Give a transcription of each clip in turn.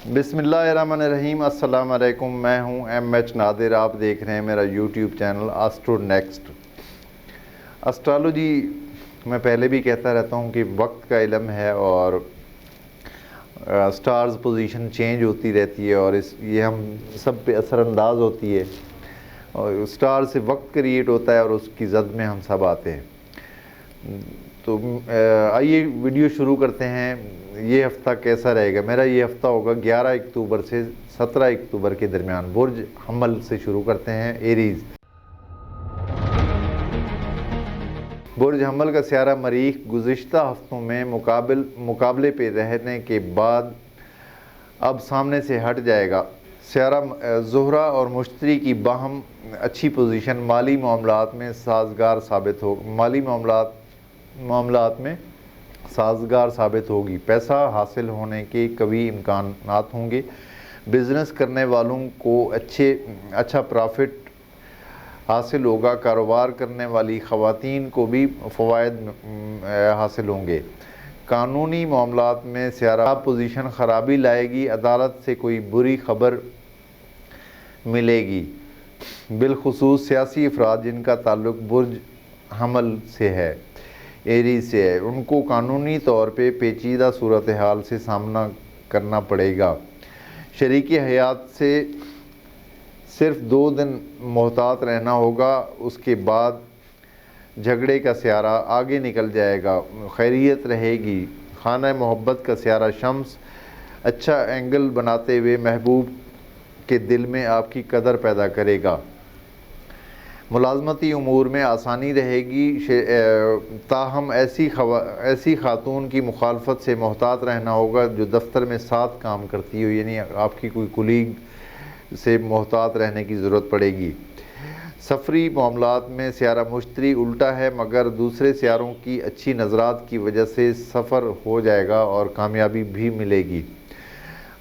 بسم اللہ الرحمن الرحیم۔ السلام علیکم، میں ہوں ایم ایچ نادر، آپ دیکھ رہے ہیں میرا YouTube channel astro next. Astrology میں پہلے بھی کہتا رہتا ہوں کہ وقت کا علم ہے اور سٹارز پوزیشن چینج ہوتی رہتی ہے اور یہ ہم سب پہ اثر انداز ہوتی ہے اور سٹار سے وقت کریٹ ہوتا ہے اور اس کی زد میں ہم سب آتے ہیں۔ تو آئیے ویڈیو شروع کرتے ہیں۔ یہ ہفتہ کیسا رہے گا؟ میرا یہ ہفتہ ہوگا 11 اکتوبر سے 17 اکتوبر کے درمیان۔ برج حمل سے شروع کرتے ہیں، ایریز۔ برج حمل کا سیارہ مریخ گزشتہ ہفتوں میں مقابلے پہ رہنے کے بعد اب سامنے سے ہٹ جائے گا۔ سیارہ زہرہ اور مشتری کی باہم اچھی پوزیشن مالی معاملات میں سازگار ثابت ہوگی۔ پیسہ حاصل ہونے کے قوی امکانات ہوں گے۔ بزنس کرنے والوں کو اچھا پرافٹ حاصل ہوگا۔ کاروبار کرنے والی خواتین کو بھی فوائد حاصل ہوں گے۔ قانونی معاملات میں سیارہ پوزیشن خرابی لائے گی۔ عدالت سے کوئی بری خبر ملے گی، بالخصوص سیاسی افراد جن کا تعلق برج حمل سے ہے، ایریز سے ہے، ان کو قانونی طور پہ پیچیدہ صورتحال سے سامنا کرنا پڑے گا۔ شریک حیات سے صرف 2 دن محتاط رہنا ہوگا، اس کے بعد جھگڑے کا سیارہ آگے نکل جائے گا، خیریت رہے گی۔ خانہ محبت کا سیارہ شمس اچھا اینگل بناتے ہوئے محبوب کے دل میں آپ کی قدر پیدا کرے گا۔ ملازمتی امور میں آسانی رہے گی، تاہم ایسی خاتون کی مخالفت سے محتاط رہنا ہوگا جو دفتر میں ساتھ کام کرتی ہو، یعنی آپ کی کوئی کولیگ سے محتاط رہنے کی ضرورت پڑے گی۔ سفری معاملات میں سیارہ مشتری الٹا ہے، مگر دوسرے سیاروں کی اچھی نظرات کی وجہ سے سفر ہو جائے گا اور کامیابی بھی ملے گی۔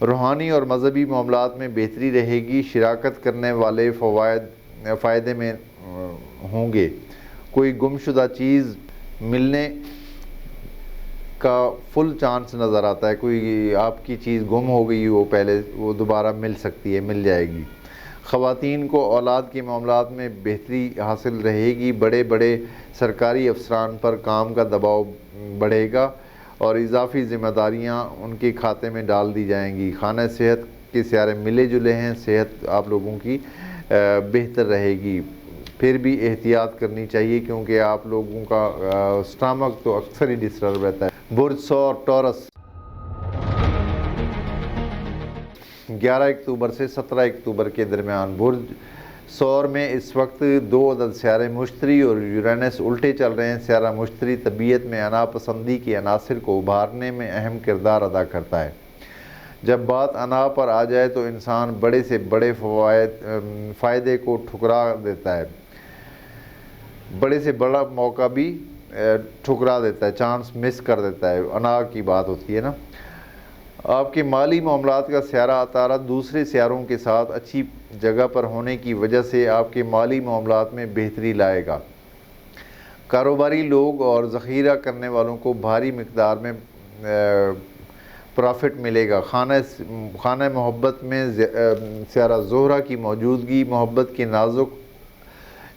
روحانی اور مذہبی معاملات میں بہتری رہے گی۔ شراکت کرنے والے فائدے میں ہوں گے۔ کوئی گمشدہ چیز ملنے کا فل چانس نظر آتا ہے۔ کوئی آپ کی چیز گم ہو گئی، وہ دوبارہ مل سکتی ہے، مل جائے گی۔ خواتین کو اولاد کے معاملات میں بہتری حاصل رہے گی۔ بڑے سرکاری افسران پر کام کا دباؤ بڑھے گا اور اضافی ذمہ داریاں ان کے کھاتے میں ڈال دی جائیں گی۔ خانہ صحت کے سیارے ملے جلے ہیں، صحت آپ لوگوں کی بہتر رہے گی، پھر بھی احتیاط کرنی چاہیے کیونکہ آپ لوگوں کا سٹامک تو اکثر ہی ڈسٹرب رہتا ہے۔ برج ثور ٹورس 11 اکتوبر سے 17 اکتوبر کے درمیان۔ برج ثور میں اس وقت 2 عدد سیارے مشتری اور یورینس الٹے چل رہے ہیں۔ سیارہ مشتری طبیعت میں انا پسندی کے عناصر کو ابھارنے میں اہم کردار ادا کرتا ہے۔ جب بات انا پر آ جائے تو انسان بڑے سے بڑے فائدے کو ٹھکرا دیتا ہے، بڑے سے بڑا موقع بھی ٹھکرا دیتا ہے، چانس مس کر دیتا ہے۔ انا کی بات ہوتی ہے نا۔ آپ کے مالی معاملات کا سیارہ عطارد دوسرے سیاروں کے ساتھ اچھی جگہ پر ہونے کی وجہ سے آپ کے مالی معاملات میں بہتری لائے گا۔ کاروباری لوگ اور ذخیرہ کرنے والوں کو بھاری مقدار میں پرافٹ ملے گا۔ خانہ محبت میں سیارہ زہرہ کی موجودگی محبت کے نازک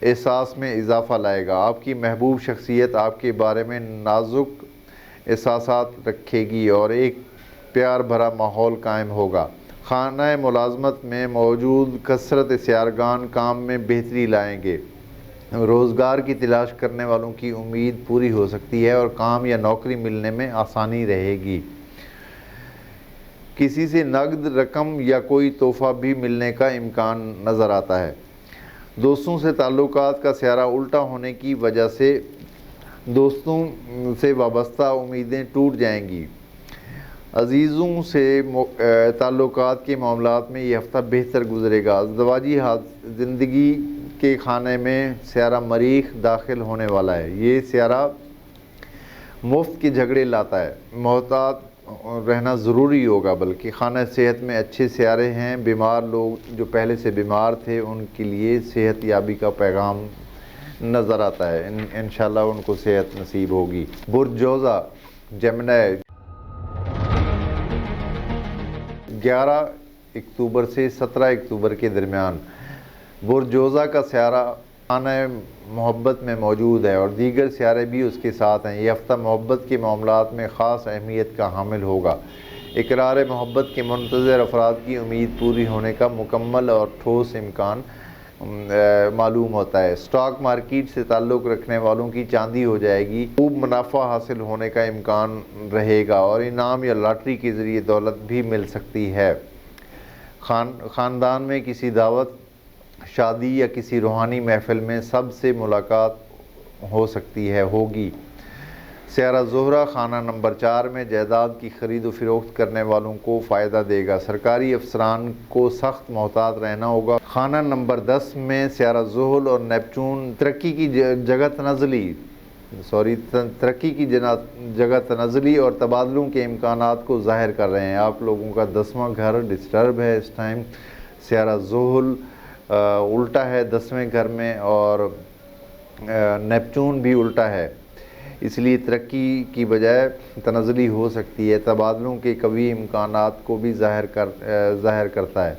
احساس میں اضافہ لائے گا۔ آپ کی محبوب شخصیت آپ کے بارے میں نازک احساسات رکھے گی اور ایک پیار بھرا ماحول قائم ہوگا۔ خانہ ملازمت میں موجود کثرت سیارگان کام میں بہتری لائیں گے۔ روزگار کی تلاش کرنے والوں کی امید پوری ہو سکتی ہے اور کام یا نوکری ملنے میں آسانی رہے گی۔ کسی سے نقد رقم یا کوئی تحفہ بھی ملنے کا امکان نظر آتا ہے۔ دوستوں سے تعلقات کا سیارہ الٹا ہونے کی وجہ سے دوستوں سے وابستہ امیدیں ٹوٹ جائیں گی۔ عزیزوں سے تعلقات کے معاملات میں یہ ہفتہ بہتر گزرے گا۔ ازدواجی زندگی کے خانے میں سیارہ مریخ داخل ہونے والا ہے۔ یہ سیارہ مفت کے جھگڑے لاتا ہے، محتاط رہنا ضروری ہوگا۔ بلکہ خانہ صحت میں اچھے سیارے ہیں۔ بیمار لوگ جو پہلے سے بیمار تھے ان کے لیے صحت یابی کا پیغام نظر آتا ہے، انشاءاللہ ان کو صحت نصیب ہوگی۔ برج جوزہ جیمنی 11 اکتوبر سے 17 اکتوبر کے درمیان برج جوزہ کا سیارہ خانہ محبت میں موجود ہے اور دیگر سیارے بھی اس کے ساتھ ہیں۔ یہ ہفتہ محبت کے معاملات میں خاص اہمیت کا حامل ہوگا۔ اقرار محبت کے منتظر افراد کی امید پوری ہونے کا مکمل اور ٹھوس امکان معلوم ہوتا ہے۔ اسٹاک مارکیٹ سے تعلق رکھنے والوں کی چاندی ہو جائے گی، خوب منافع حاصل ہونے کا امکان رہے گا اور انعام یا لاٹری کے ذریعے دولت بھی مل سکتی ہے۔ خاندان میں کسی دعوت، شادی یا کسی روحانی محفل میں سب سے ملاقات ہوگی۔ سیارہ زہرہ خانہ نمبر 4 میں جائیداد کی خرید و فروخت کرنے والوں کو فائدہ دے گا۔ سرکاری افسران کو سخت محتاط رہنا ہوگا۔ خانہ نمبر 10 میں سیارہ زحل اور نیپچون ترقی کی جگہ تنزلی اور تبادلوں کے امکانات کو ظاہر کر رہے ہیں۔ آپ لوگوں کا 10واں گھر ڈسٹرب ہے اس ٹائم۔ سیارہ زحل الٹا ہے 10ویں گھر میں اور نیپچون بھی الٹا ہے، اس لیے ترقی کی بجائے تنزلی ہو سکتی ہے۔ تبادلوں کے قوی امکانات کو بھی ظاہر کرتا ہے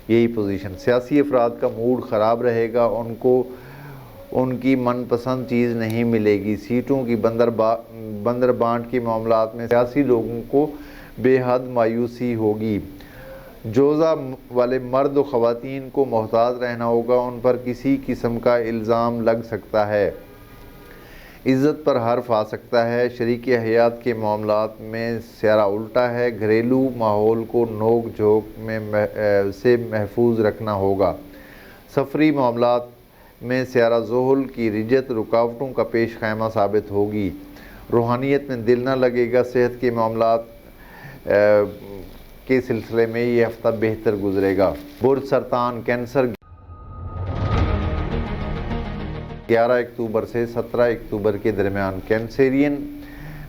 یہی پوزیشن۔ سیاسی افراد کا موڈ خراب رہے گا، ان کو ان کی من پسند چیز نہیں ملے گی۔ سیٹوں کی بندر بانٹ کے معاملات میں سیاسی لوگوں کو بے حد مایوسی ہوگی۔ جوزہ والے مرد و خواتین کو محتاط رہنا ہوگا، ان پر کسی قسم کا الزام لگ سکتا ہے، عزت پر حرف آ سکتا ہے۔ شریک حیات کے معاملات میں سیارہ الٹا ہے، گھریلو ماحول کو نوک جھوک سے محفوظ رکھنا ہوگا۔ سفری معاملات میں سیارہ زحل کی رجت رکاوٹوں کا پیش خیمہ ثابت ہوگی۔ روحانیت میں دل نہ لگے گا۔ صحت کے معاملات کے سلسلے میں یہ ہفتہ بہتر گزرے گا۔ برج سرطان کینسر 11 اکتوبر سے 17 اکتوبر کے درمیان کینسرین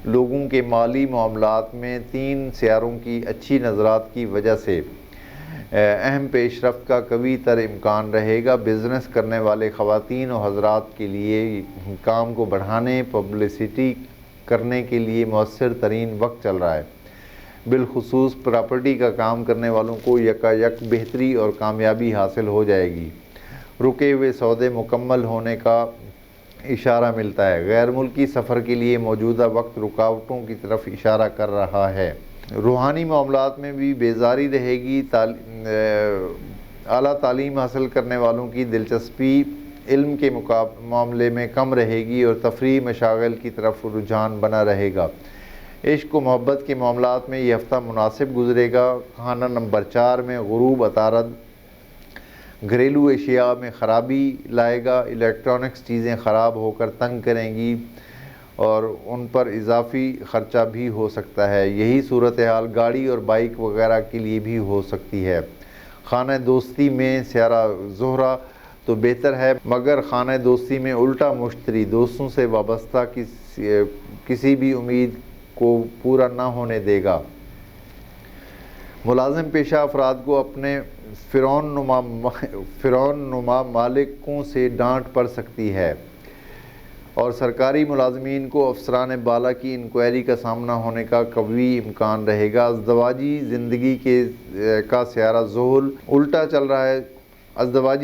لوگوں کے مالی معاملات میں 3 سیاروں کی اچھی نظرات کی وجہ سے اہم پیش رفت کا قوی تر امکان رہے گا۔ بزنس کرنے والے خواتین و حضرات کے لیے کام کو بڑھانے، پبلسٹی کرنے کے لیے مؤثر ترین وقت چل رہا ہے۔ بالخصوص پراپرٹی کا کام کرنے والوں کو یکایک بہتری اور کامیابی حاصل ہو جائے گی۔ رکے ہوئے سودے مکمل ہونے کا اشارہ ملتا ہے۔ غیر ملکی سفر کے لیے موجودہ وقت رکاوٹوں کی طرف اشارہ کر رہا ہے۔ روحانی معاملات میں بھی بیزاری رہے گی۔ اعلیٰ تعلیم حاصل کرنے والوں کی دلچسپی علم کے معاملے میں کم رہے گی اور تفریح مشاغل کی طرف رجحان بنا رہے گا۔ عشق و محبت کے معاملات میں یہ ہفتہ مناسب گزرے گا۔ خانہ نمبر 4 میں غروب عطارد گھریلو اشیاء میں خرابی لائے گا۔ الیکٹرانکس چیزیں خراب ہو کر تنگ کریں گی اور ان پر اضافی خرچہ بھی ہو سکتا ہے۔ یہی صورتحال گاڑی اور بائیک وغیرہ کے لیے بھی ہو سکتی ہے۔ خانہ دوستی میں سیارہ زہرہ تو بہتر ہے، مگر خانہ دوستی میں الٹا مشتری دوستوں سے وابستہ کسی بھی امید کو پورا نہ ہونے دے گا۔ ملازم پیشہ افراد کو اپنے فرعون نما مالکوں سے ڈانٹ پڑ سکتی ہے اور سرکاری ملازمین کو افسران بالا کی انکوائری کا سامنا ہونے کا قوی امکان رہے گا۔ ازدواجی زندگی کا سیارہ زحل الٹا چل رہا ہے۔ الٹا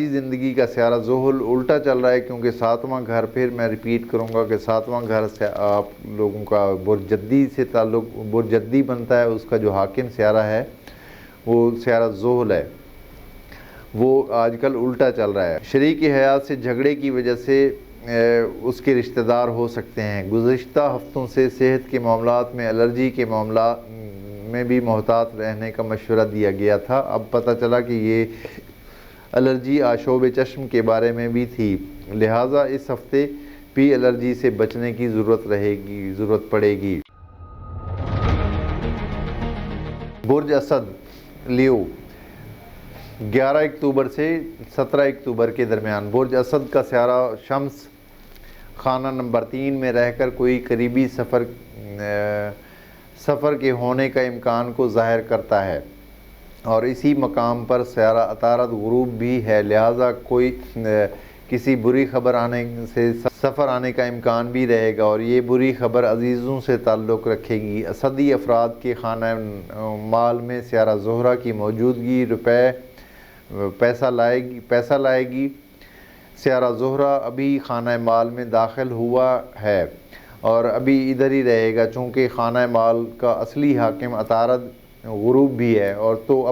چل رہا ہے کیونکہ 7واں گھر، پھر میں ریپیٹ کروں گا کہ 7واں گھر سے آپ لوگوں کا برج جدی سے تعلق، برج جدی بنتا ہے، اس کا جو حاکم سیارہ ہے وہ سیارہ زحل ہے، وہ آج کل الٹا چل رہا ہے۔ شریک حیات سے جھگڑے کی وجہ سے اس کے رشتہ دار ہو سکتے ہیں۔ گزشتہ ہفتوں سے صحت کے معاملات میں الرجی کے معاملات میں بھی محتاط رہنے کا مشورہ دیا گیا تھا، اب پتہ چلا کہ یہ الرجی آشوب چشم کے بارے میں بھی تھی، لہٰذا اس ہفتے بھی الرجی سے بچنے کی ضرورت پڑے گی۔ برج اسد لیو 11 اکتوبر سے 17 اکتوبر کے درمیان برج اسد کا سیارہ شمس خانہ نمبر 3 میں رہ کر کوئی قریبی سفر کے ہونے کا امکان کو ظاہر کرتا ہے اور اسی مقام پر سیارہ عطارد غروب بھی ہے، لہٰذا کسی بری خبر آنے سے سفر آنے کا امکان بھی رہے گا، اور یہ بری خبر عزیزوں سے تعلق رکھے گی۔ اسدی افراد کے خانہ مال میں سیارہ زہرہ کی موجودگی پیسہ لائے گی۔ سیارہ زہرہ ابھی خانہ مال میں داخل ہوا ہے اور ابھی ادھر ہی رہے گا، چونکہ خانہ مال کا اصلی حاکم عطارد غروب بھی ہے، اور تو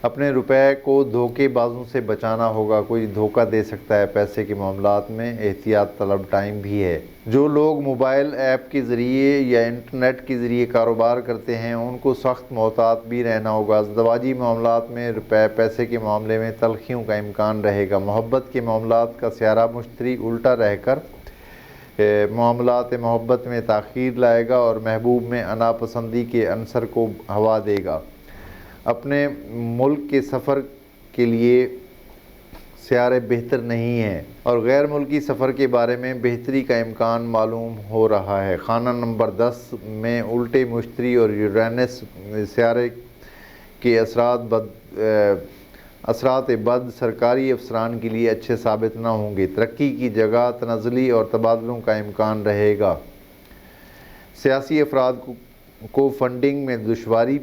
اپنے روپے کو دھوکے بازوں سے بچانا ہوگا۔ کوئی دھوکہ دے سکتا ہے پیسے کے معاملات میں، احتیاط طلب ٹائم بھی ہے۔ جو لوگ موبائل ایپ کے ذریعے یا انٹرنیٹ کے ذریعے کاروبار کرتے ہیں ان کو سخت محتاط بھی رہنا ہوگا۔ ازدواجی معاملات میں پیسے کے معاملے میں تلخیوں کا امکان رہے گا۔ محبت کے معاملات کا سیارہ مشتری الٹا رہ کر معاملات محبت میں تاخیر لائے گا اور محبوب میں ناپسندی کے عنصر کو ہوا دے گا۔ اپنے ملک کے سفر کے لیے سیارے بہتر نہیں ہیں اور غیر ملکی سفر کے بارے میں بہتری کا امکان معلوم ہو رہا ہے۔ خانہ نمبر 10 میں الٹے مشتری اور یورینس سیارے کے اثرات بد سرکاری افسران کے لیے اچھے ثابت نہ ہوں گے۔ ترقی کی جگہ تنزلی اور تبادلوں کا امکان رہے گا۔ سیاسی افراد کو فنڈنگ میں دشواری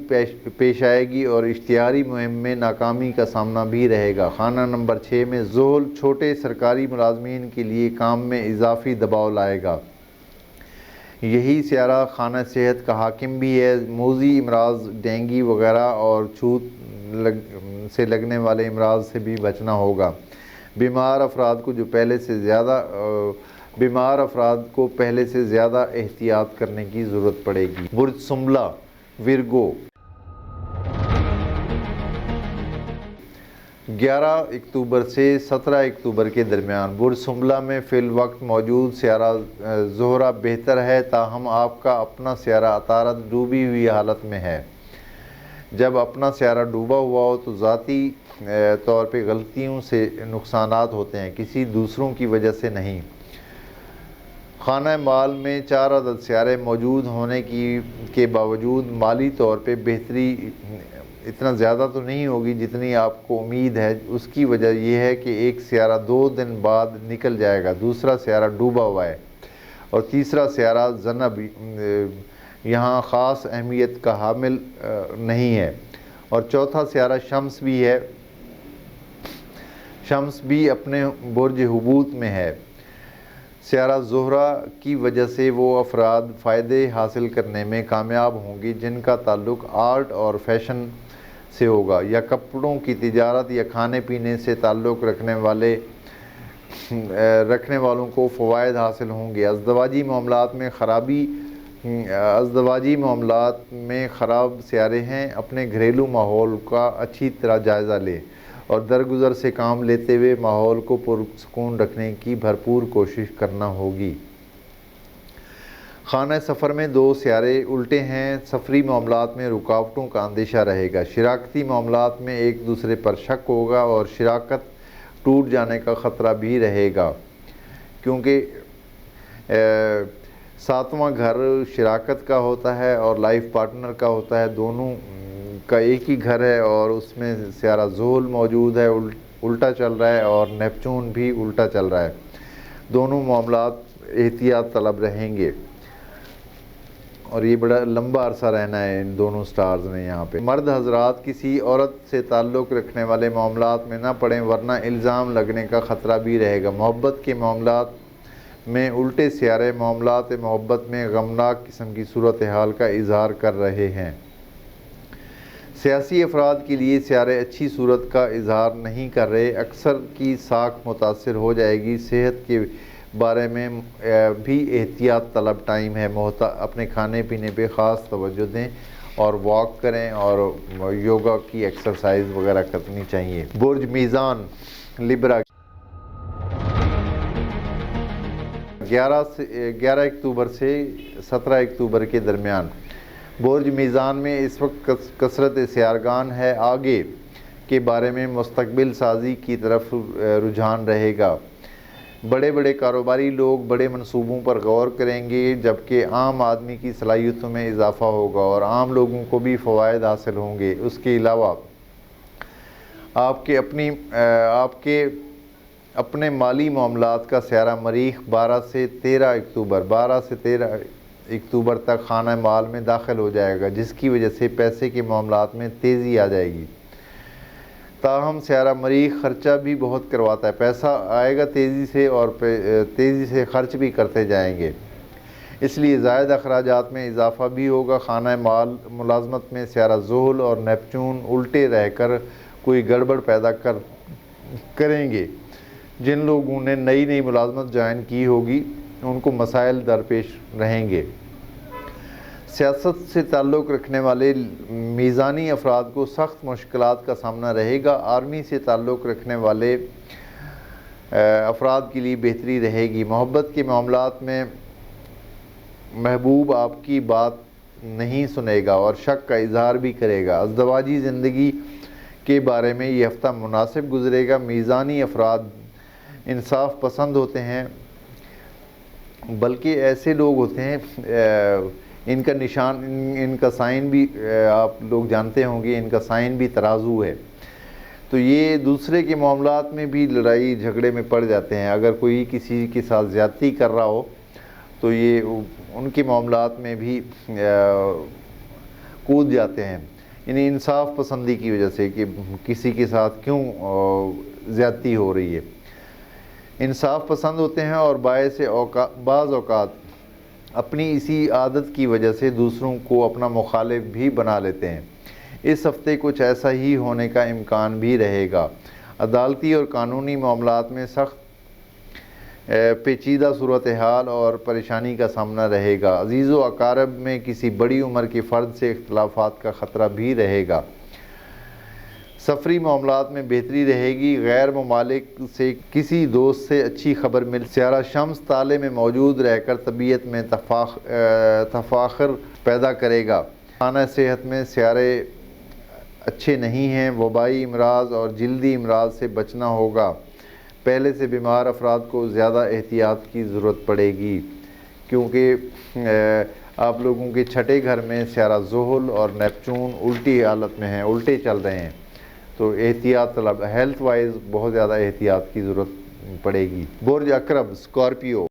پیش آئے گی اور اشتہاری مہم میں ناکامی کا سامنا بھی رہے گا۔ خانہ نمبر 6 میں ذہل چھوٹے سرکاری ملازمین کے لیے کام میں اضافی دباؤ لائے گا۔ یہی سیارہ خانہ صحت کا حاکم بھی ہے۔ موذی امراض، ڈینگی وغیرہ اور چھوت سے لگنے والے امراض سے بھی بچنا ہوگا۔ بیمار افراد کو پہلے سے زیادہ احتیاط کرنے کی ضرورت پڑے گی۔ برج سنبلہ ورگو 11 اکتوبر سے 17 اکتوبر کے درمیان برج سنبلہ میں فی الوقت موجود سیارہ زہرہ بہتر ہے، تاہم آپ کا اپنا سیارہ عطارد ڈوبی ہوئی حالت میں ہے۔ جب اپنا سیارہ ڈوبا ہوا ہو تو ذاتی طور پہ غلطیوں سے نقصانات ہوتے ہیں، کسی دوسروں کی وجہ سے نہیں۔ خانہ مال میں 4 عدد سیارے موجود ہونے کے باوجود مالی طور پہ بہتری اتنا زیادہ تو نہیں ہوگی جتنی آپ کو امید ہے۔ اس کی وجہ یہ ہے کہ ایک سیارہ 2 دن بعد نکل جائے گا، دوسرا سیارہ ڈوبا ہوا ہے، اور تیسرا سیارہ ذنب یہاں خاص اہمیت کا حامل نہیں ہے، اور چوتھا سیارہ شمس بھی ہے، شمس بھی اپنے برج حبوط میں ہے۔ سیارہ زہرہ کی وجہ سے وہ افراد فائدے حاصل کرنے میں کامیاب ہوں گے جن کا تعلق آرٹ اور فیشن سے ہوگا، یا کپڑوں کی تجارت یا کھانے پینے سے تعلق رکھنے والوں کو فوائد حاصل ہوں گے۔ ازدواجی معاملات میں خراب سیارے ہیں۔ اپنے گھریلو ماحول کا اچھی طرح جائزہ لیں اور درگزر سے کام لیتے ہوئے ماحول کو پرسکون رکھنے کی بھرپور کوشش کرنا ہوگی۔ خانہ سفر میں 2 سیارے الٹے ہیں، سفری معاملات میں رکاوٹوں کا اندیشہ رہے گا۔ شراکتی معاملات میں ایک دوسرے پر شک ہوگا اور شراکت ٹوٹ جانے کا خطرہ بھی رہے گا، کیونکہ 7واں گھر شراکت کا ہوتا ہے اور لائف پارٹنر کا ہوتا ہے، دونوں کا ایک ہی گھر ہے، اور اس میں سیارہ زحل موجود ہے، الٹا چل رہا ہے، اور نیپچون بھی الٹا چل رہا ہے۔ دونوں معاملات احتیاط طلب رہیں گے، اور یہ بڑا لمبا عرصہ رہنا ہے ان دونوں سٹارز نے یہاں پہ۔ مرد حضرات کسی عورت سے تعلق رکھنے والے معاملات میں نہ پڑیں، ورنہ الزام لگنے کا خطرہ بھی رہے گا۔ محبت کے معاملات میں الٹے سیارے معاملات محبت میں غمناک قسم کی صورتحال کا اظہار کر رہے ہیں۔ سیاسی افراد کے لیے سیارے اچھی صورت کا اظہار نہیں کر رہے، اکثر کی ساکھ متاثر ہو جائے گی۔ صحت کے بارے میں بھی احتیاط طلب ٹائم ہے، اپنے کھانے پینے پہ خاص توجہ دیں اور واک کریں اور یوگا کی ایکسرسائز وغیرہ کرنی چاہیے۔ برج میزان لبرا 11 اکتوبر سے 17 اکتوبر کے درمیان برج میزان میں اس وقت کثرت سیارگان ہے۔ آگے کے بارے میں مستقبل سازی کی طرف رجحان رہے گا۔ بڑے بڑے کاروباری لوگ بڑے منصوبوں پر غور کریں گے، جبکہ عام آدمی کی صلاحیتوں میں اضافہ ہوگا اور عام لوگوں کو بھی فوائد حاصل ہوں گے۔ اس کے علاوہ آپ کے اپنے مالی معاملات کا سیارہ مریخ 12 سے 13 اکتوبر تک خانہ مال میں داخل ہو جائے گا، جس کی وجہ سے پیسے کے معاملات میں تیزی آ جائے گی۔ تاہم سیارہ مریخ خرچہ بھی بہت کرواتا ہے، پیسہ آئے گا تیزی سے اور تیزی سے خرچ بھی کرتے جائیں گے، اس لیے زائد اخراجات میں اضافہ بھی ہوگا۔ خانہ ملازمت میں سیارہ زحل اور نیپچون الٹے رہ کر کوئی گڑبڑ پیدا کریں گے۔ جن لوگوں نے نئی ملازمت جوائن کی ہوگی ان کو مسائل درپیش رہیں گے۔ سیاست سے تعلق رکھنے والے میزانی افراد کو سخت مشکلات کا سامنا رہے گا۔ آرمی سے تعلق رکھنے والے افراد کے لیے بہتری رہے گی۔ محبت کے معاملات میں محبوب آپ کی بات نہیں سنے گا اور شک کا اظہار بھی کرے گا۔ ازدواجی زندگی کے بارے میں یہ ہفتہ مناسب گزرے گا۔ میزانی افراد انصاف پسند ہوتے ہیں، بلکہ ایسے لوگ ہوتے ہیں ان کا سائن بھی آپ لوگ جانتے ہوں گے، ان کا سائن بھی ترازو ہے، تو یہ دوسرے کے معاملات میں بھی لڑائی جھگڑے میں پڑ جاتے ہیں۔ اگر کوئی کسی کے ساتھ زیادتی کر رہا ہو تو یہ ان کے معاملات میں بھی کود جاتے ہیں، یعنی انصاف پسندی کی وجہ سے کہ کسی کے ساتھ کیوں زیادتی ہو رہی ہے۔ انصاف پسند ہوتے ہیں اور بعض اوقات اپنی اسی عادت کی وجہ سے دوسروں کو اپنا مخالف بھی بنا لیتے ہیں۔ اس ہفتے کچھ ایسا ہی ہونے کا امکان بھی رہے گا۔ عدالتی اور قانونی معاملات میں سخت پیچیدہ صورتحال اور پریشانی کا سامنا رہے گا۔ عزیز و اقارب میں کسی بڑی عمر کے فرد سے اختلافات کا خطرہ بھی رہے گا۔ سفری معاملات میں بہتری رہے گی۔ غیر ممالک سے کسی دوست سے اچھی خبر مل۔ سیارہ شمس تالے میں موجود رہ کر طبیعت میں تفاخر پیدا کرے گا۔ خانہ صحت میں سیارے اچھے نہیں ہیں، وبائی امراض اور جلدی امراض سے بچنا ہوگا۔ پہلے سے بیمار افراد کو زیادہ احتیاط کی ضرورت پڑے گی، کیونکہ آپ لوگوں کے چھٹے گھر میں سیارہ زحل اور نیپچون الٹی حالت میں ہیں، الٹے چل رہے ہیں، تو احتیاط طلب، ہیلتھ وائز بہت زیادہ احتیاط کی ضرورت پڑے گی۔ برج عقرب اسکارپیو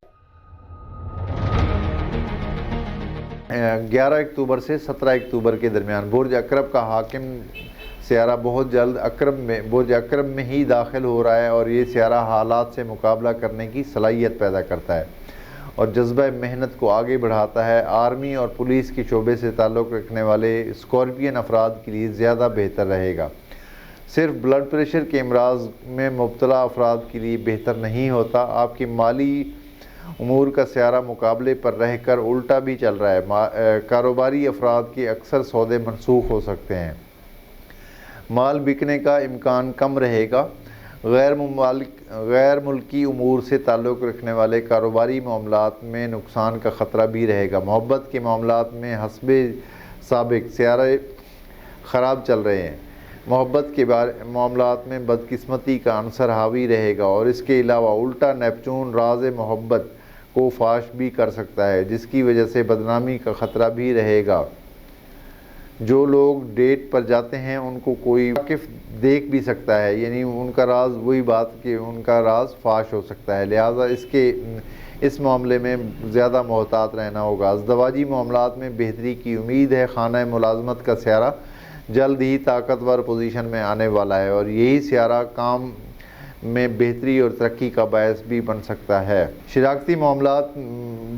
11 اکتوبر سے 17 اکتوبر کے درمیان برج عقرب کا حاکم سیارہ بہت جلد برج عقرب میں ہی داخل ہو رہا ہے، اور یہ سیارہ حالات سے مقابلہ کرنے کی صلاحیت پیدا کرتا ہے اور جذبہ محنت کو آگے بڑھاتا ہے۔ آرمی اور پولیس کے شعبے سے تعلق رکھنے والے اسکارپین افراد کے لیے زیادہ بہتر رہے گا۔ صرف بلڈ پریشر کے امراض میں مبتلا افراد کے لیے بہتر نہیں ہوتا۔ آپ کے مالی امور کا سیارہ مقابلے پر رہ کر الٹا بھی چل رہا ہے۔ کاروباری افراد کے اکثر سودے منسوخ ہو سکتے ہیں۔ مال بکنے کا امکان کم رہے گا۔ غیر ملکی امور سے تعلق رکھنے والے کاروباری معاملات میں نقصان کا خطرہ بھی رہے گا۔ محبت کے معاملات میں حسب سابق سیارے خراب چل رہے ہیں۔ محبت کے معاملات میں بدقسمتی کا عنصر حاوی رہے گا، اور اس کے علاوہ الٹا نیپچون راز محبت کو فاش بھی کر سکتا ہے، جس کی وجہ سے بدنامی کا خطرہ بھی رہے گا۔ جو لوگ ڈیٹ پر جاتے ہیں ان کو کوئی واقف دیکھ بھی سکتا ہے، یعنی ان کا راز وہی بات کہ ان کا راز فاش ہو سکتا ہے، لہٰذا اس معاملے میں زیادہ محتاط رہنا ہوگا۔ ازدواجی معاملات میں بہتری کی امید ہے۔ خانہ ملازمت کا سیارہ جلد ہی طاقتور پوزیشن میں آنے والا ہے، اور یہی سیارہ کام میں بہتری اور ترقی کا باعث بھی بن سکتا ہے۔ شراکتی معاملات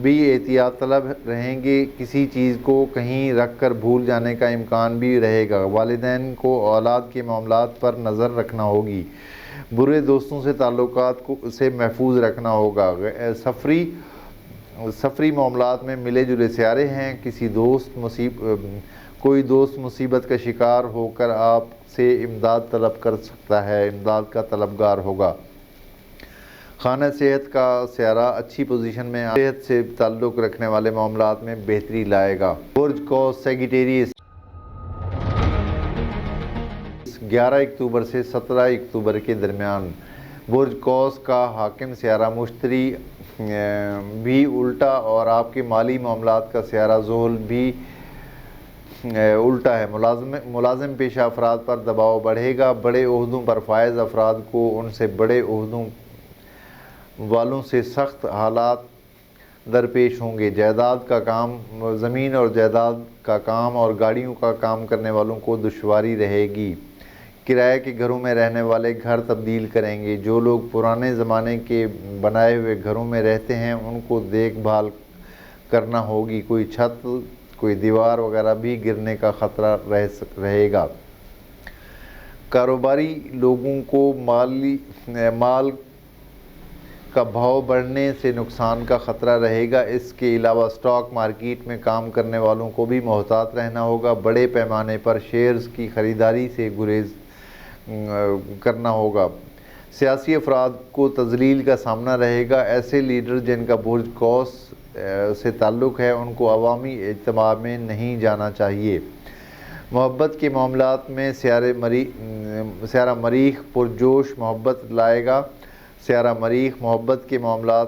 بھی احتیاط طلب رہیں گے، کسی چیز کو کہیں رکھ کر بھول جانے کا امکان بھی رہے گا۔ والدین کو اولاد کے معاملات پر نظر رکھنا ہوگی۔ برے دوستوں سے تعلقات سے محفوظ رکھنا ہوگا۔ سفری معاملات میں ملے جلے سیارے ہیں۔ کوئی دوست مصیبت کا شکار ہو کر آپ سے امداد طلب کر سکتا ہے، امداد کا طلبگار ہوگا۔ خانہ صحت کا سیارہ اچھی پوزیشن میں صحت سے تعلق رکھنے والے معاملات میں بہتری لائے گا۔ برج قوس سیجیٹیریس 11 اکتوبر سے 17 اکتوبر کے درمیان برج قوس کا حاکم سیارہ مشتری بھی الٹا، اور آپ کے مالی معاملات کا سیارہ زحل بھی الٹا ہے، ملازم پیشہ افراد پر دباؤ بڑھے گا، بڑے عہدوں پر فائز افراد کو ان سے بڑے عہدوں والوں سے سخت حالات درپیش ہوں گے، جائیداد کا کام، زمین اور جائیداد کا کام اور گاڑیوں کا کام کرنے والوں کو دشواری رہے گی، کرائے کے گھروں میں رہنے والے گھر تبدیل کریں گے، جو لوگ پرانے زمانے کے بنائے ہوئے گھروں میں رہتے ہیں ان کو دیکھ بھال کرنا ہوگی، کوئی چھت، کوئی دیوار وغیرہ بھی گرنے کا خطرہ رہے گا، کاروباری لوگوں کو مال کا بھاؤ بڑھنے سے نقصان کا خطرہ رہے گا، اس کے علاوہ سٹاک مارکیٹ میں کام کرنے والوں کو بھی محتاط رہنا ہوگا، بڑے پیمانے پر شیئرز کی خریداری سے گریز کرنا ہوگا، سیاسی افراد کو تذلیل کا سامنا رہے گا، ایسے لیڈر جن کا برج قوس سے تعلق ہے ان کو عوامی اجتماع میں نہیں جانا چاہیے، محبت کے معاملات میں سیارہ مریخ پرجوش محبت لائے گا، سیارہ مریخ محبت کے معاملات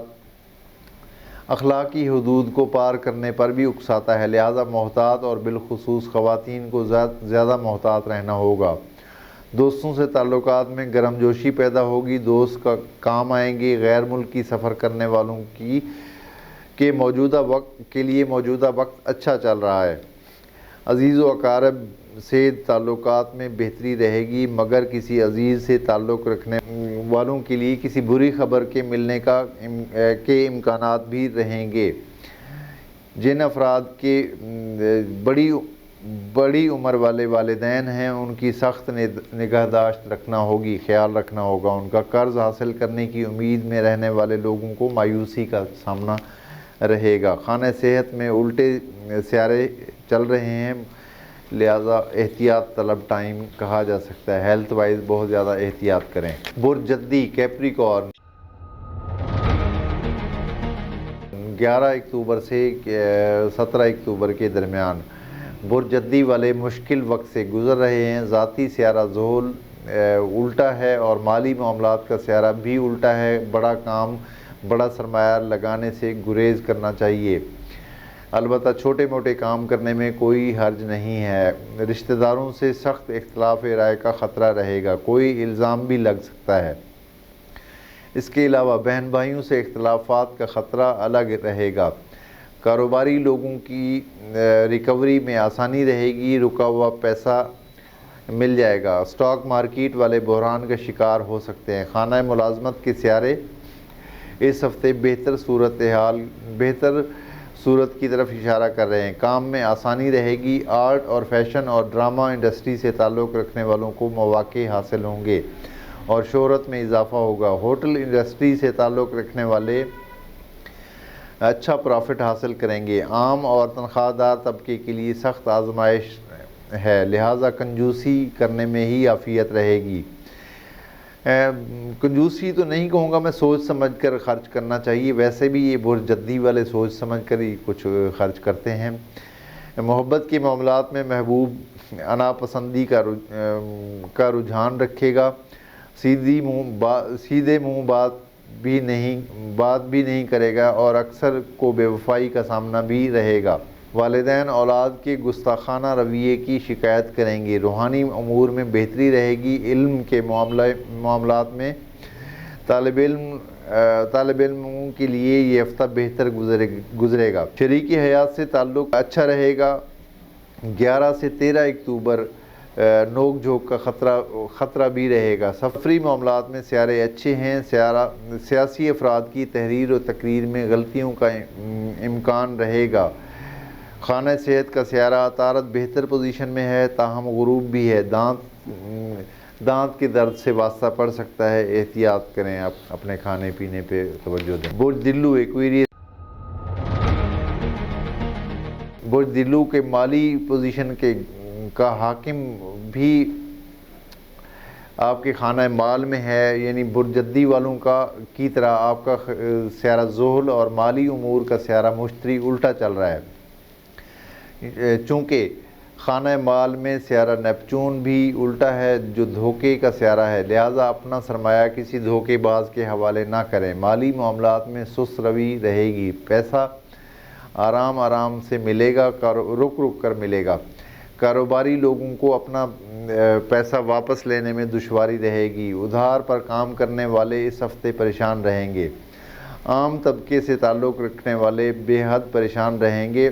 اخلاقی حدود کو پار کرنے پر بھی اکساتا ہے، لہذا محتاط اور بالخصوص خواتین کو زیادہ محتاط رہنا ہوگا، دوستوں سے تعلقات میں گرم جوشی پیدا ہوگی، دوست کا کام آئیں گے، غیر ملکی سفر کرنے والوں کے لیے موجودہ وقت اچھا چل رہا ہے، عزیز و اقارب سے تعلقات میں بہتری رہے گی، مگر کسی عزیز سے تعلق رکھنے والوں کے لیے کسی بری خبر کے ملنے کے امکانات بھی رہیں گے، جن افراد کے بڑی عمر والے والدین ہیں ان کی سخت نگہداشت رکھنا ہوگی، خیال رکھنا ہوگا، ان کا قرض حاصل کرنے کی امید میں رہنے والے لوگوں کو مایوسی کا سامنا رہے گا، خانہ صحت میں الٹے سیارے چل رہے ہیں لہذا احتیاط طلب ٹائم کہا جا سکتا ہے، ہیلتھ وائز بہت زیادہ احتیاط کریں، برج جدی کیپریکارن 11 اکتوبر سے 17 اکتوبر کے درمیان برج جدی والے مشکل وقت سے گزر رہے ہیں، ذاتی سیارہ زحل الٹا ہے اور مالی معاملات کا سیارہ بھی الٹا ہے، بڑا کام، بڑا سرمایہ لگانے سے گریز کرنا چاہیے، البتہ چھوٹے موٹے کام کرنے میں کوئی حرج نہیں ہے، رشتہ داروں سے سخت اختلاف رائے کا خطرہ رہے گا، کوئی الزام بھی لگ سکتا ہے، اس کے علاوہ بہن بھائیوں سے اختلافات کا خطرہ الگ رہے گا، کاروباری لوگوں کی ریکوری میں آسانی رہے گی، رکا ہوا پیسہ مل جائے گا، سٹاک مارکیٹ والے بحران کا شکار ہو سکتے ہیں، خانہ ملازمت کے سیارے اس ہفتے بہتر صورت کی طرف اشارہ کر رہے ہیں، کام میں آسانی رہے گی، آرٹ اور فیشن اور ڈرامہ انڈسٹری سے تعلق رکھنے والوں کو مواقع حاصل ہوں گے اور شہرت میں اضافہ ہوگا، ہوٹل انڈسٹری سے تعلق رکھنے والے اچھا پرافٹ حاصل کریں گے، عام اور تنخواہ دار طبقے کے لیے سخت آزمائش ہے لہذا کنجوسی کرنے میں ہی عافیت رہے گی، کنجوسی تو نہیں کہوں گا میں، سوچ سمجھ کر خرچ کرنا چاہیے، ویسے بھی یہ برج جدی والے سوچ سمجھ کر ہی کچھ خرچ کرتے ہیں، محبت کے معاملات میں محبوب انا پسندی کا رجحان رکھے گا، سیدھے منہ بات بھی نہیں کرے گا اور اکثر کو بے وفائی کا سامنا بھی رہے گا، والدین اولاد کے گستاخانہ رویے کی شکایت کریں گے، روحانی امور میں بہتری رہے گی، علم کے معاملات میں طالب علموں کے لیے یہ ہفتہ بہتر گزرے گا، شریک حیات سے تعلق اچھا رہے گا، 11 سے 13 اکتوبر نوک جھوک کا خطرہ بھی رہے گا، سفری معاملات میں سیارے اچھے ہیں، سیاسی افراد کی تحریر و تقریر میں غلطیوں کا امکان رہے گا، خانہ صحت کا سیارہ عطارد بہتر پوزیشن میں ہے تاہم غروب بھی ہے، دانت کے درد سے واسطہ پڑ سکتا ہے، احتیاط کریں، اپنے کھانے پینے پہ توجہ دیں، برج دلو ایکویریس برج دلو کے مالی پوزیشن کا حاکم بھی آپ کے خانہ مال میں ہے، یعنی برج جدی والوں کی طرح آپ کا سیارہ زحل اور مالی امور کا سیارہ مشتری الٹا چل رہا ہے، چونکہ خانہ مال میں سیارہ نیپچون بھی الٹا ہے جو دھوکے کا سیارہ ہے، لہٰذا اپنا سرمایہ کسی دھوکے باز کے حوالے نہ کریں، مالی معاملات میں سست روی رہے گی، پیسہ آرام سے ملے گا، رک کر ملے گا، کاروباری لوگوں کو اپنا پیسہ واپس لینے میں دشواری رہے گی۔ ادھار پر کام کرنے والے اس ہفتے پریشان رہیں گے۔ عام طبقے سے تعلق رکھنے والے بے حد پریشان رہیں گے۔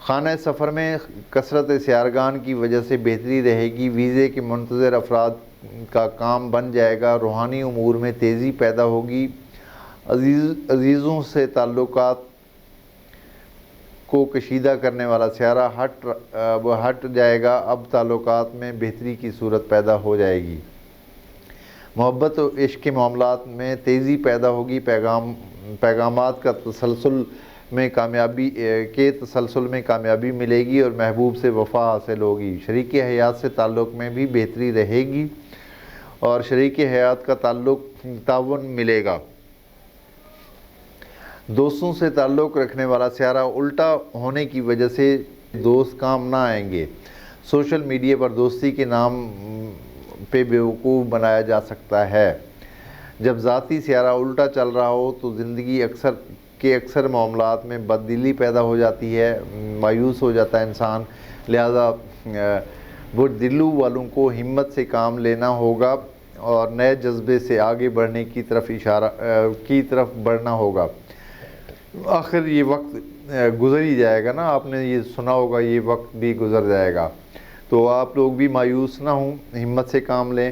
خانہ سفر میں کثرت سیارگان کی وجہ سے بہتری رہے گی۔ ویزے کے منتظر افراد کا کام بن جائے گا۔ روحانی امور میں تیزی پیدا ہوگی۔ عزیزوں سے تعلقات کو کشیدہ کرنے والا سیارہ ہٹ جائے گا۔ اب تعلقات میں بہتری کی صورت پیدا ہو جائے گی۔ محبت و عشق کے معاملات میں تیزی پیدا ہوگی۔ پیغامات کا تسلسل میں کامیابی ملے گی اور محبوب سے وفا حاصل ہوگی۔ شریک حیات سے تعلق میں بھی بہتری رہے گی اور شریک حیات کا تعاون ملے گا۔ دوستوں سے تعلق رکھنے والا سیارہ الٹا ہونے کی وجہ سے دوست کام نہ آئیں گے۔ سوشل میڈیا پر دوستی کے نام پہ بیوقوف بنایا جا سکتا ہے۔ جب ذاتی سیارہ الٹا چل رہا ہو تو زندگی اکثر معاملات میں بددلی پیدا ہو جاتی ہے، مایوس ہو جاتا ہے انسان۔ لہذا بردلو والوں کو ہمت سے کام لینا ہوگا اور نئے جذبے سے آگے بڑھنے کی طرف بڑھنا ہوگا۔ آخر یہ وقت گزر ہی جائے گا نا، آپ نے یہ سنا ہوگا، یہ وقت بھی گزر جائے گا، تو آپ لوگ بھی مایوس نہ ہوں، ہمت سے کام لیں۔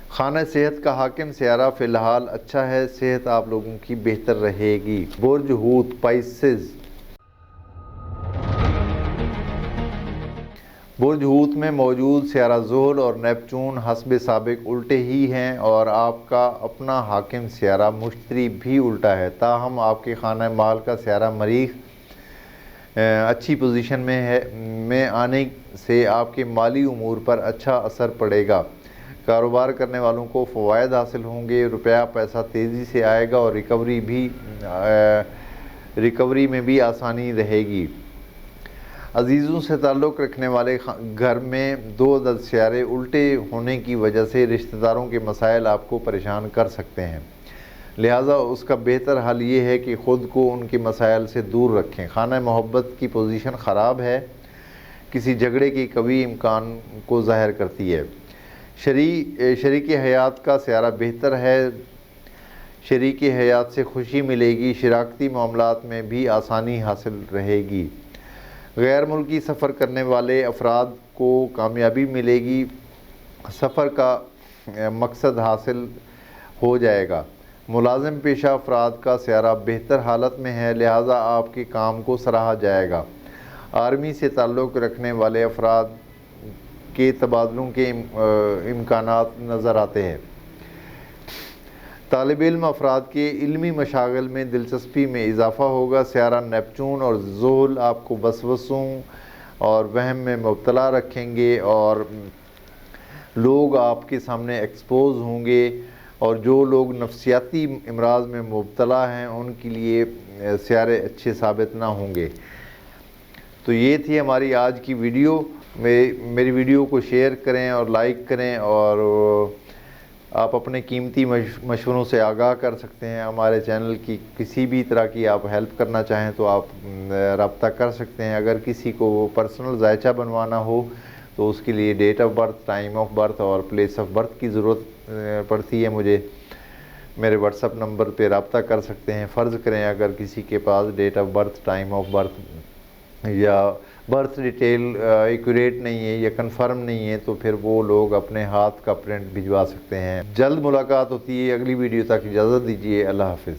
خانہ صحت کا حاکم سیارہ فی الحال اچھا ہے، صحت آپ لوگوں کی بہتر رہے گی۔ برج حوت پائسز، برج حوت میں موجود سیارہ زحل اور نیپچون حسب سابق الٹے ہی ہیں اور آپ کا اپنا حاکم سیارہ مشتری بھی الٹا ہے۔ تاہم آپ کے خانہ مال کا سیارہ مریخ اچھی پوزیشن میں آنے سے آپ کے مالی امور پر اچھا اثر پڑے گا۔ کاروبار کرنے والوں کو فوائد حاصل ہوں گے، روپیہ پیسہ تیزی سے آئے گا اور ریکوری میں بھی آسانی رہے گی۔ عزیزوں سے تعلق رکھنے والے گھر میں 2 عدد سیارے الٹے ہونے کی وجہ سے رشتہ داروں کے مسائل آپ کو پریشان کر سکتے ہیں، لہٰذا اس کا بہتر حل یہ ہے کہ خود کو ان کے مسائل سے دور رکھیں۔ خانہ محبت کی پوزیشن خراب ہے، کسی جھگڑے کی قوی امکان کو ظاہر کرتی ہے۔ شریک حیات کا سیارہ بہتر ہے، شریک حیات سے خوشی ملے گی، شراکتی معاملات میں بھی آسانی حاصل رہے گی۔ غیر ملکی سفر کرنے والے افراد کو کامیابی ملے گی، سفر کا مقصد حاصل ہو جائے گا۔ ملازم پیشہ افراد کا سیارہ بہتر حالت میں ہے، لہذا آپ کے کام کو سراہا جائے گا۔ آرمی سے تعلق رکھنے والے افراد کے تبادلوں کے امکانات نظر آتے ہیں۔ طالب علم افراد کے علمی مشاغل میں دلچسپی میں اضافہ ہوگا۔ سیارہ نیپچون اور زحل آپ کو وسوسوں اور وہم میں مبتلا رکھیں گے اور لوگ آپ کے سامنے ایکسپوز ہوں گے، اور جو لوگ نفسیاتی امراض میں مبتلا ہیں ان کے لیے سیارے اچھے ثابت نہ ہوں گے۔ تو یہ تھی ہماری آج کی ویڈیو۔ میری ویڈیو کو شیئر کریں اور لائک کریں، اور آپ اپنے قیمتی مشوروں سے آگاہ کر سکتے ہیں۔ ہمارے چینل کی کسی بھی طرح کی آپ ہیلپ کرنا چاہیں تو آپ رابطہ کر سکتے ہیں۔ اگر کسی کو پرسنل ذائچہ بنوانا ہو تو اس کے لیے date of birth, time of birth اور پلیس آف برتھ کی ضرورت پڑتی ہے مجھے۔ میرے واٹس ایپ نمبر پہ رابطہ کر سکتے ہیں۔ فرض کریں اگر کسی کے پاس date of birth, time of birth یا برتھ ڈیٹیل ایکوریٹ نہیں ہے یا کنفرم نہیں ہے تو پھر وہ لوگ اپنے ہاتھ کا پرنٹ بھجوا سکتے ہیں۔ جلد ملاقات ہوتی ہے اگلی ویڈیو تک، اجازت دیجیے، اللہ حافظ۔